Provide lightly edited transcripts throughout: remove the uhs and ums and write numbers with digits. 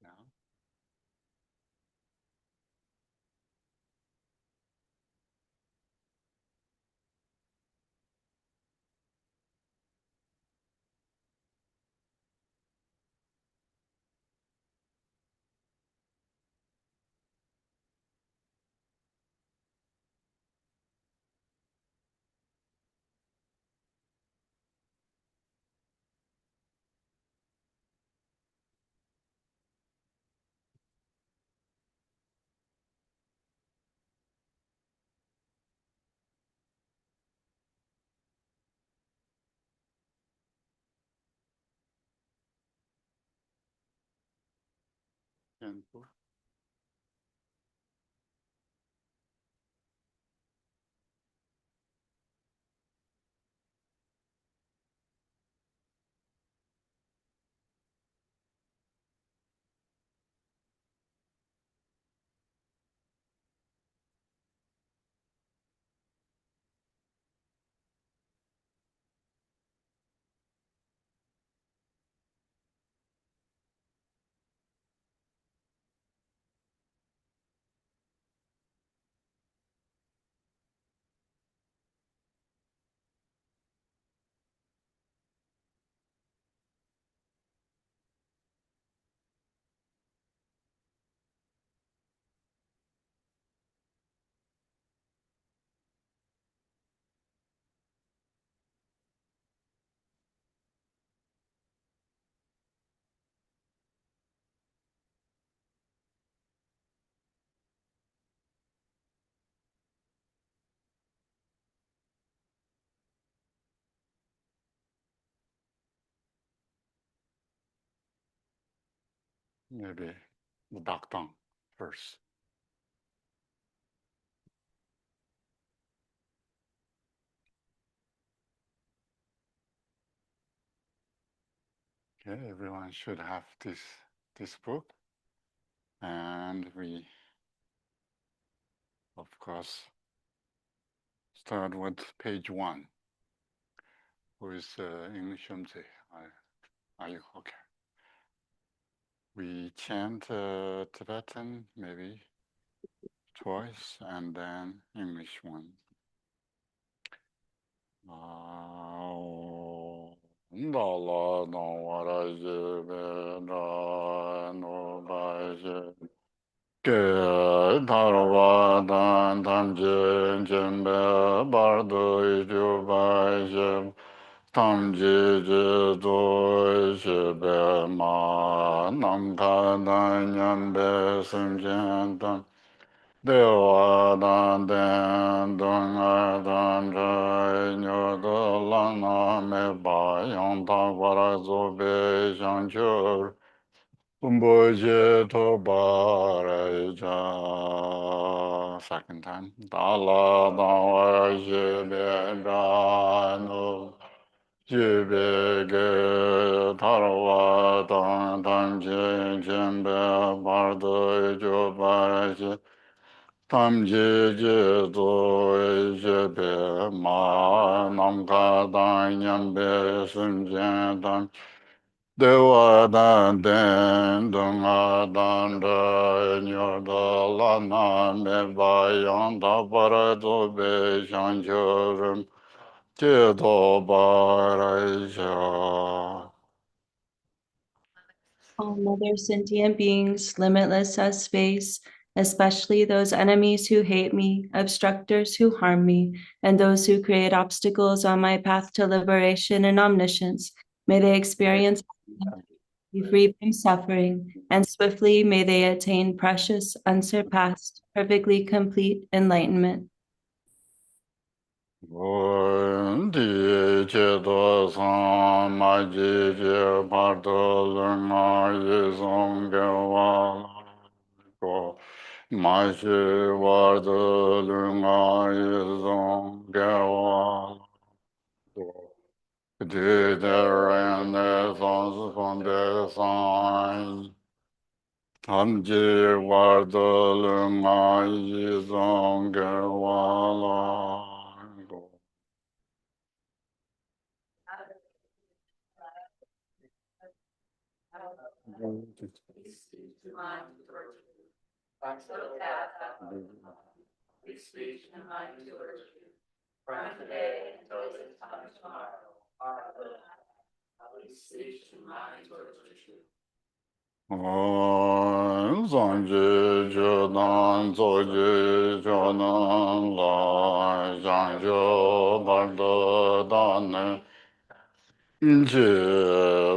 Yeah. And maybe the back tongue first. Okay, everyone should have this book, and we, of course, start with page one. Who is English MJ? Are you okay? We chant Tibetan maybe twice, and then English one. Dala Dawara Jebe Da No Baje Ke Dharwa Dan Tam Jen Jembe Bardo Idu Baje Tam Je Je Do Jebe Ma Nam Ka Dan Yan Be Sim Jen Tam Dewa dan den dung dan zai nyo de lan na me ba yang ta wa ra zo be shang chur umbo je to ba ra ja. Second time. Da la da wa je be da no je be ge tar wa dan dan je jen be bar do jo ba ra je tam je je do je be ma nam ka dan yan be sun jen dan de wa dan den dong a dan da nyo da la na me ba yang da pa ra do be shang cho rum je do ba ra sha. All other sentient beings, limitless as space, especially those enemies who hate me, obstructors who harm me, and those who create obstacles on my path to liberation and omniscience. May they experience, be free from suffering, and swiftly may they attain precious, unsurpassed, perfectly complete enlightenment. 闻地解多桑玛吉解巴德伦阿耶松格瓦多玛西瓦德伦阿耶松格瓦多。地的人的桑是风的桑，他们吉瓦德伦阿耶松格瓦多。上去就能坐骑就能来，上就把得大能，去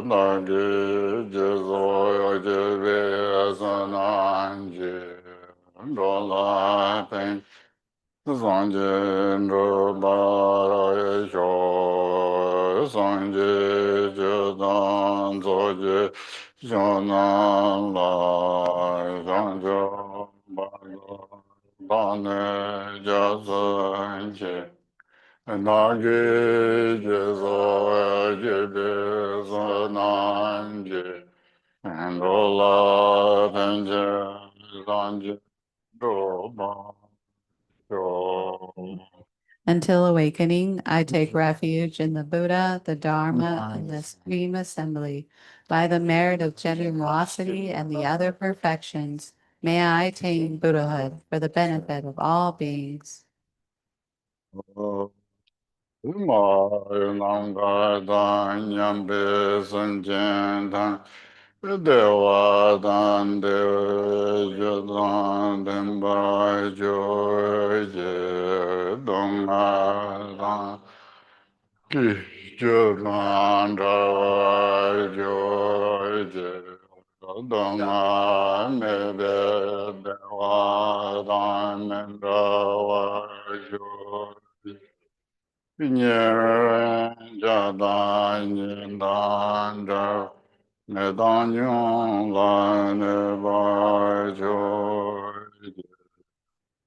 那个就是要去别是难去，罗来平。上进这巴拉小，上进就当作业，小南来上就巴拉巴内加三千，那个就是这边是南极，罗拉平加上进这巴。Until awakening, I take refuge in the Buddha, the Dharma, and the Supreme Assembly. By the merit of generosity and the other perfections, may I attain Buddhahood for the benefit of all beings. 马朗嘎达娘贝森简单，德瓦丹德觉丹登巴就杰东阿丹，吉觉丹达瓦就杰东阿梅贝德瓦丹门达瓦就。年家大年当着，那当牛来那把酒，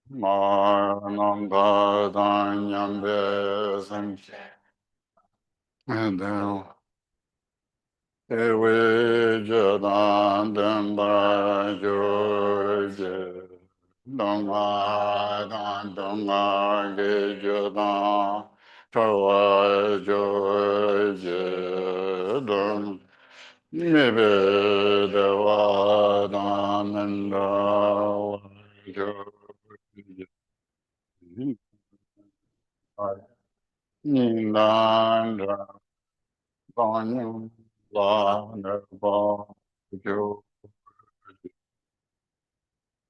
马能把当年别生，那为这当等把酒节，东啊当东啊给这当。Tawa jo je dum me be de wa da men da wa jo ni dan da ba ni la ne ba jo.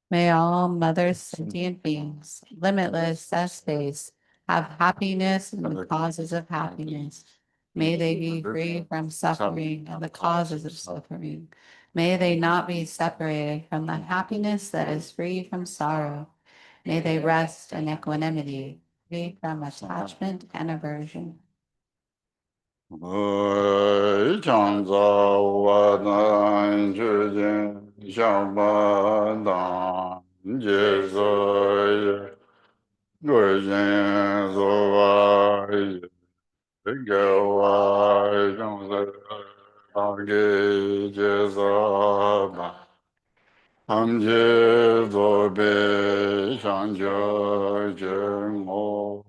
May all mother sentient beings, limitless as space, have happiness and the causes of happiness. May they be free from suffering and the causes of suffering. May they not be separated from the happiness that is free from sorrow. May they rest in equanimity, free from attachment and aversion. 创造我的世界，想把当接受我心所爱，给我种子，当给接受吧，他们接受悲伤就折磨。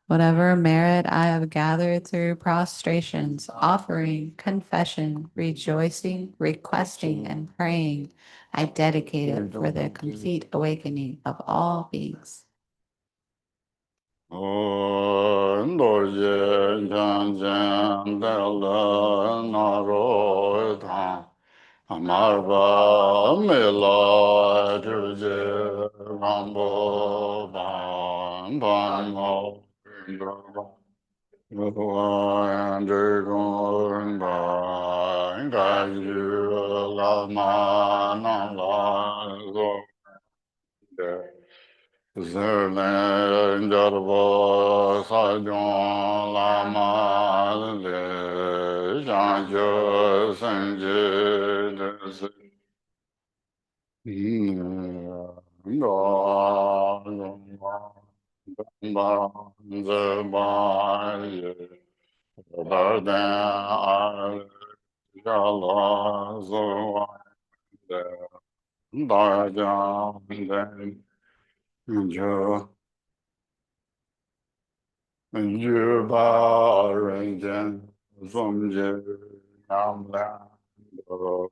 Whatever merit I have gathered through prostrations, offering, confession, rejoicing, requesting, and praying, I dedicate it for the complete awakening of all beings. 多谢将军的了那罗堂，阿玛巴梅拉之杰让波班班毛我这种班感觉了嘛那拉罗。Zerlen Jarbo Sajon Lama Le Janjo Sanje Desi Bardan Jala Zoa Darjan Jo 十八人间，总结两两个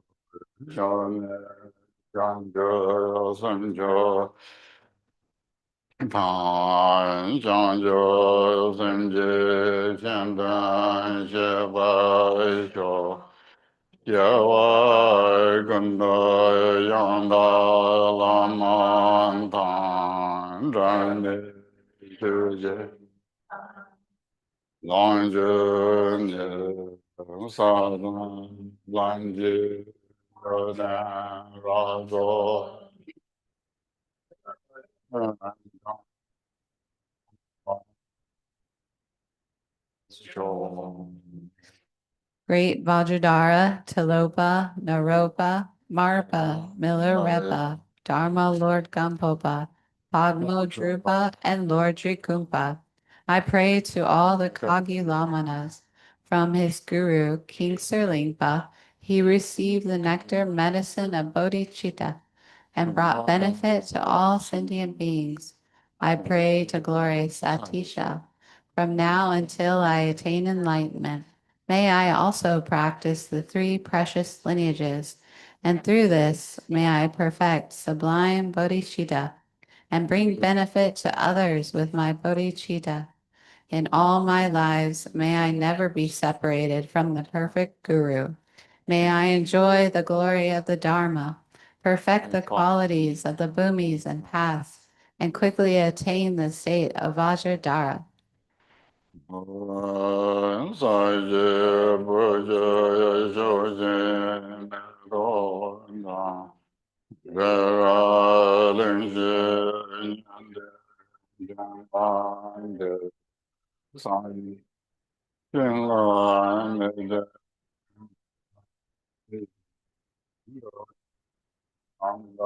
少年，两个三个，唐将就三界前端写白条，野外跟的杨大拉满堂，战的世界。郎君你萨埵兰吉尔丹拉佐嗯修 Great Vajradhara, Tilopa, Naropa, Marpa, Milarepa, Dharma Lord Gampopa, Padmodrupa, and Lord Drikumpa. I pray to all the Kagi Lamanas. From his guru, King Sirlingpa, he received the nectar medicine of bodhicitta and brought benefit to all sentient beings. I pray to glory Satisha. From now until I attain enlightenment, may I also practice the three precious lineages, and through this may I perfect sublime bodhicitta and bring benefit to others with my bodhicitta. In all my lives, may I never be separated from the perfect Guru. May I enjoy the glory of the Dharma, perfect the qualities of the bhumis and paths, and quickly attain the state of Vajradhara. 三界不觉修行多难，月儿灵犀年的三天来没的安达。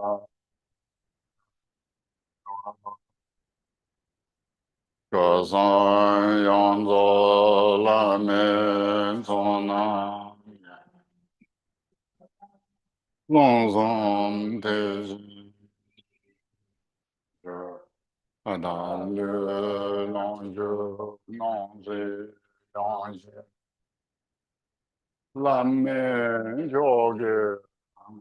各山仰座南面从南，龙松天心阿达律龙就龙水阳些，南面就给公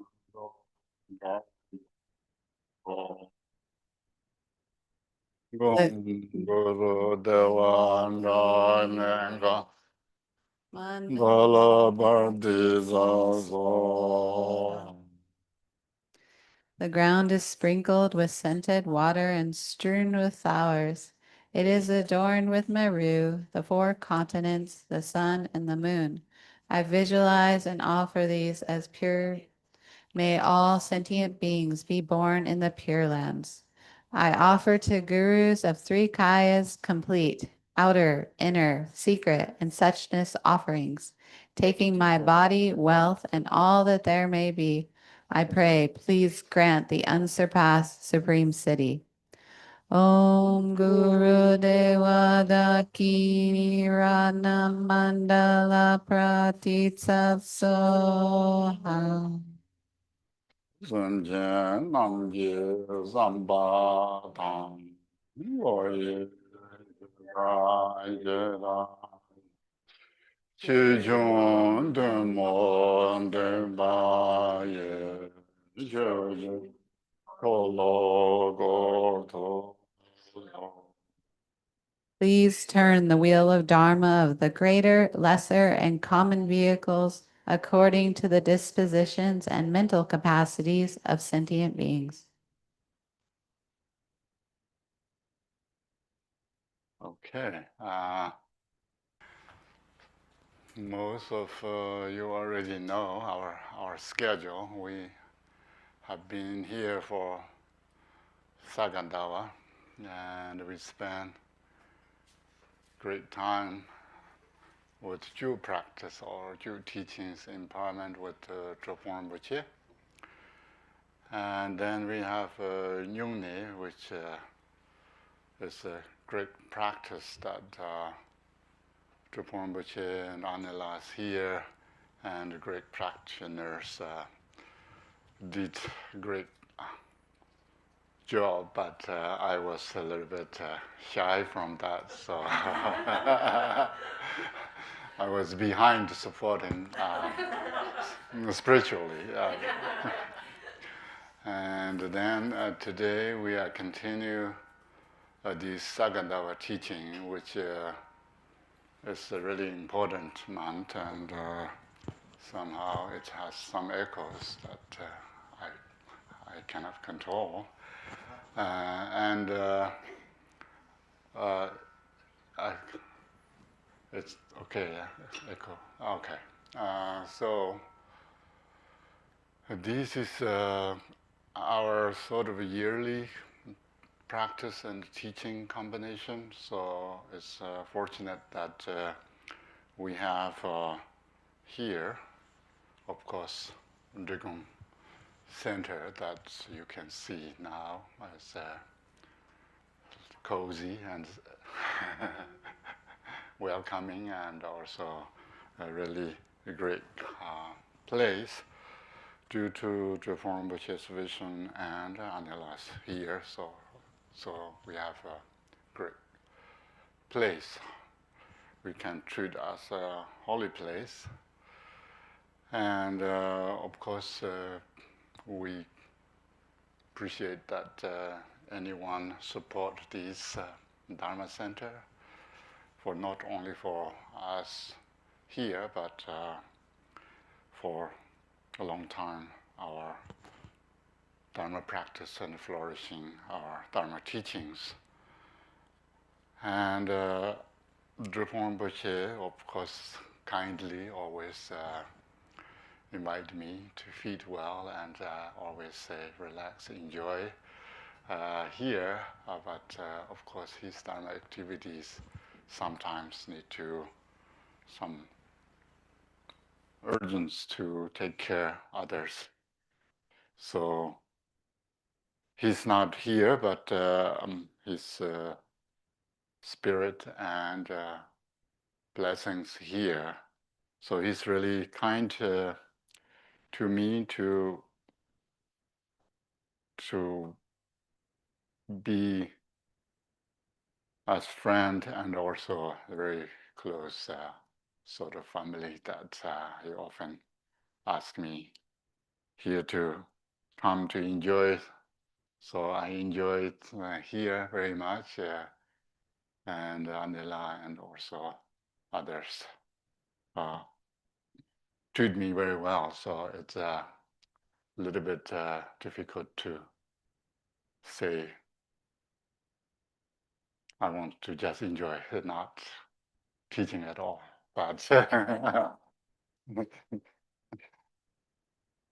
布的万丈那个。The ground is sprinkled with scented water and strewn with flowers. It is adorned with Meru, the four continents, the sun, and the moon. I visualize and offer these as pure. May all sentient beings be born in the Pure Lands. I offer to gurus of three kayas complete, outer, inner, secret, and suchness offerings, taking my body, wealth, and all that there may be. I pray, please grant the unsurpassed Supreme City. Om Guru Deva Dakini Rana Mandala Pratitsa Soha. 尊前南界三八堂，我也来接他，七穷顿摩顿巴耶，就是陀罗果陀罗。Please turn the wheel of Dharma of the greater, lesser, and common vehicles according to the dispositions and mental capacities of sentient beings. Okay. Most of you already know our schedule. We have been here for Saga Dawa, and we spend great time with Jew practice or Jew teachings, empowerment with Drapon Rinpoche. And then we have Nyungni, which is a great practice that Drapon Rinpoche and Anilas here and great practitioners did great job, but I was a little bit shy from that, so I was behind supporting spiritually. And then today we are continue the Sagandawa teaching, which is a really important month, and somehow it has some echoes that I cannot control. And it's okay, yeah, it's echo. Okay. So this is our sort of yearly practice and teaching combination. So it's fortunate that we have here, of course, Drigong Center that you can see now as cozy and welcoming, and also a really great place due to Drapon Rinpoche's vision and Anila's here. So we have a great place. We can treat as a holy place. And of course, we appreciate that anyone support this Dharma Center for not only for us here, but for a long time, our Dharma practice and flourishing, our Dharma teachings. And Drapon Rinpoche, of course, kindly always invite me to feed well and always say, relax, enjoy here. But of course, his Dharma activities sometimes need some urgence to take care others. So he's not here, but his spirit and blessings here. So he's really kind to me to be as friend and also a very close sort of family that he often asks me here to come to enjoy. So I enjoy it here very much, and Anila and also others treat me very well. So it's a little bit difficult to say I want to just enjoy it, not teaching at all. But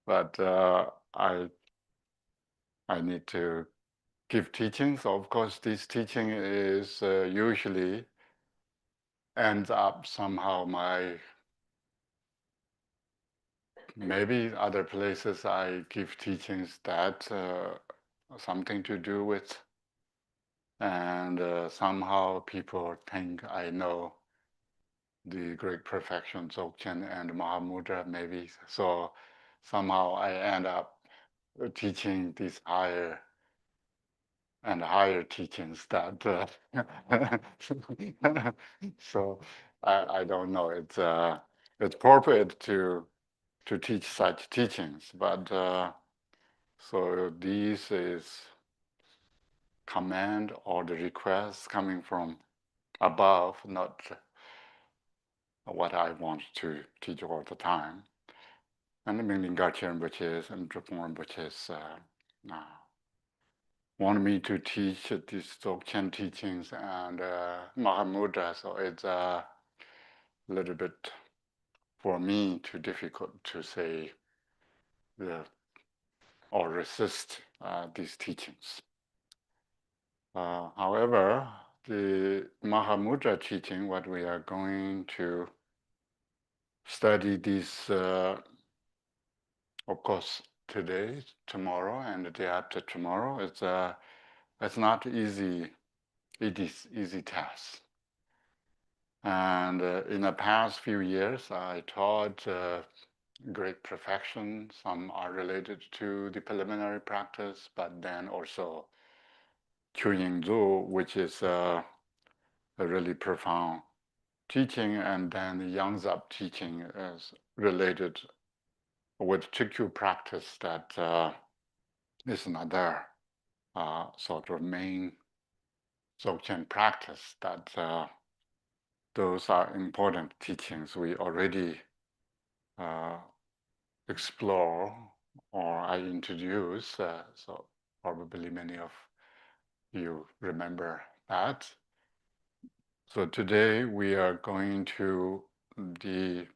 but I need to give teachings. Of course, this teaching is usually ends up somehow maybe other places I give teachings that something to do with, and somehow people think I know the great perfection Dzogchen and Mahamudra maybe. So somehow I end up teaching these higher and higher teachings that so I don't know. It's appropriate to teach such teachings, but so this is command or the request coming from above, not what I want to teach all the time. And Mingling Garchen Rinpoches and Drupal Rinpoches want me to teach these Dzogchen teachings and Mahamudra, so it's a little bit for me too difficult to say the, or resist these teachings. However, the Mahamudra teaching, what we are going to study these, of course, today, tomorrow, and the day after tomorrow, it's not easy. It is easy task. And in the past few years, I taught great perfection. Some are related to the preliminary practice, but then also Zhu, which is a really profound teaching, and then the Yangzab teaching is related with Chikyu practice that is another sort of main Dzogchen practice that those are important teachings we already explore or I introduce. So probably many of you remember that. So today we are going to the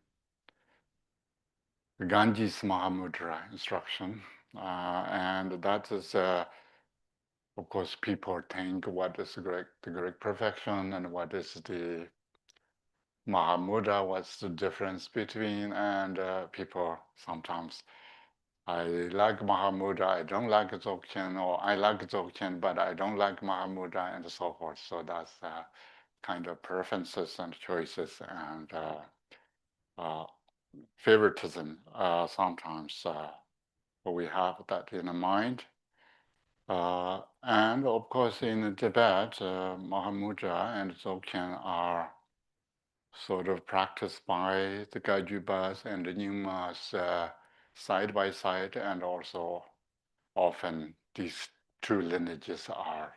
Ganges Mahamudra instruction. And that is, of course, people think what is the great perfection and what is the Mahamudra, what's the difference between, and people sometimes, I like Mahamudra, I don't like Dzogchen, or I like Dzogchen, but I don't like Mahamudra, and so forth. So that's kind of preferences and choices and favoritism sometimes we have that in mind. And of course, in Tibet, Mahamudra and Dzogchen are sort of practiced by the Gajubas and the Nyingmas side by side, and also often these two lineages are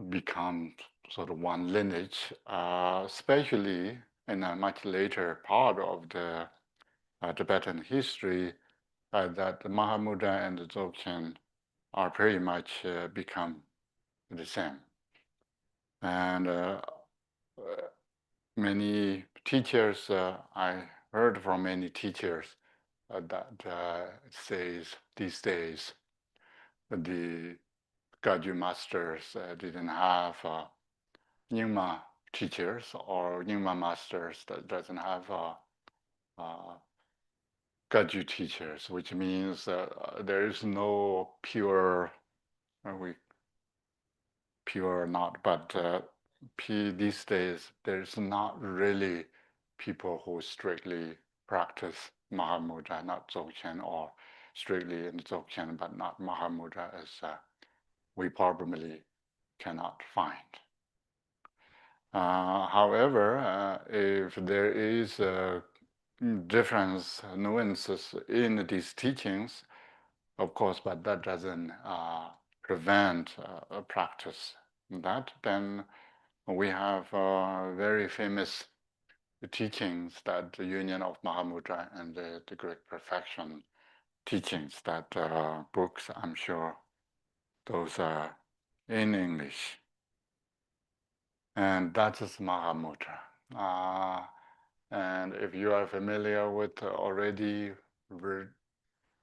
become sort of one lineage, especially in a much later part of the Tibetan history, that the Mahamudra and the Dzogchen are pretty much become the same. And many teachers, I heard from many teachers that says these days the Gaju masters didn't have Nyingma teachers, or Nyingma masters that doesn't have Gaju teachers, which means there is no pure, pure or not, but these days there's not really people who strictly practice Mahamudra, not Dzogchen, or strictly in Dzogchen but not Mahamudra, as we probably cannot find. However, if there is a difference, nuances in these teachings, of course, but that doesn't prevent practice. That then we have very famous teachings, that the union of Mahamudra and the Great Perfection teachings, that books, I'm sure those are in English. And that is Mahamudra. And if you are familiar with already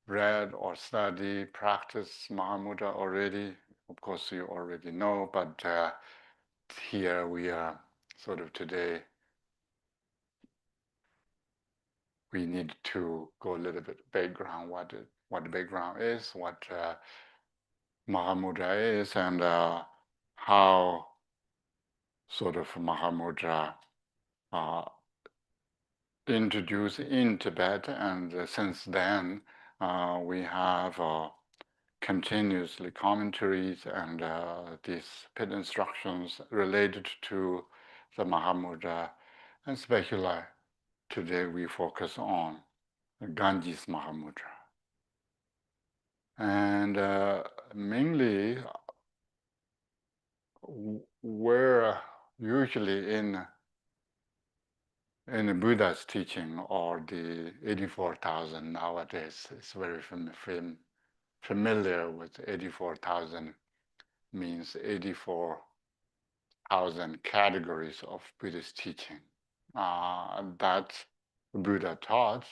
read or study, practice Mahamudra already, of course you already know, but here we are sort of today, we need to go a little bit background, what the background is, what Mahamudra is, and how sort of Mahamudra introduced in Tibet, and since then we have continuously commentaries and these pit instructions related to the Mahamudra, and especially today we focus on Ganges Mahamudra. And mainly where usually in the Buddha's teaching or the 84,000 nowadays, it's very familiar with 84,000 means 84,000 categories of Buddhist teaching. That Buddha taught.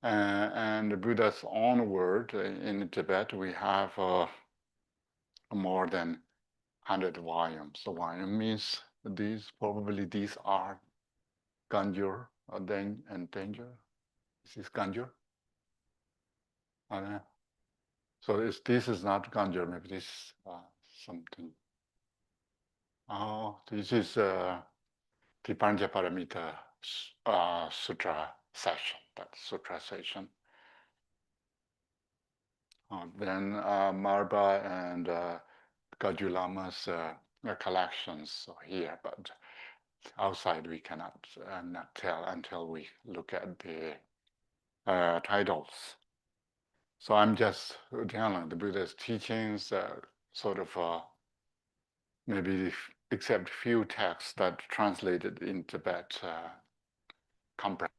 And the Buddha's own word in Tibet, we have more than 100 volumes. So volume means probably these are Ganjur and danger. This is Ganjur. So this is not Ganjur, maybe this is something. Oh, this is the Panchaparamita Sutra session, that Sutra session. Then Marba and Gajulama's collections are here, but outside we cannot not tell until we look at the titles. So I'm just telling the Buddha's teachings, sort of maybe except few texts that translated in Tibet comprehend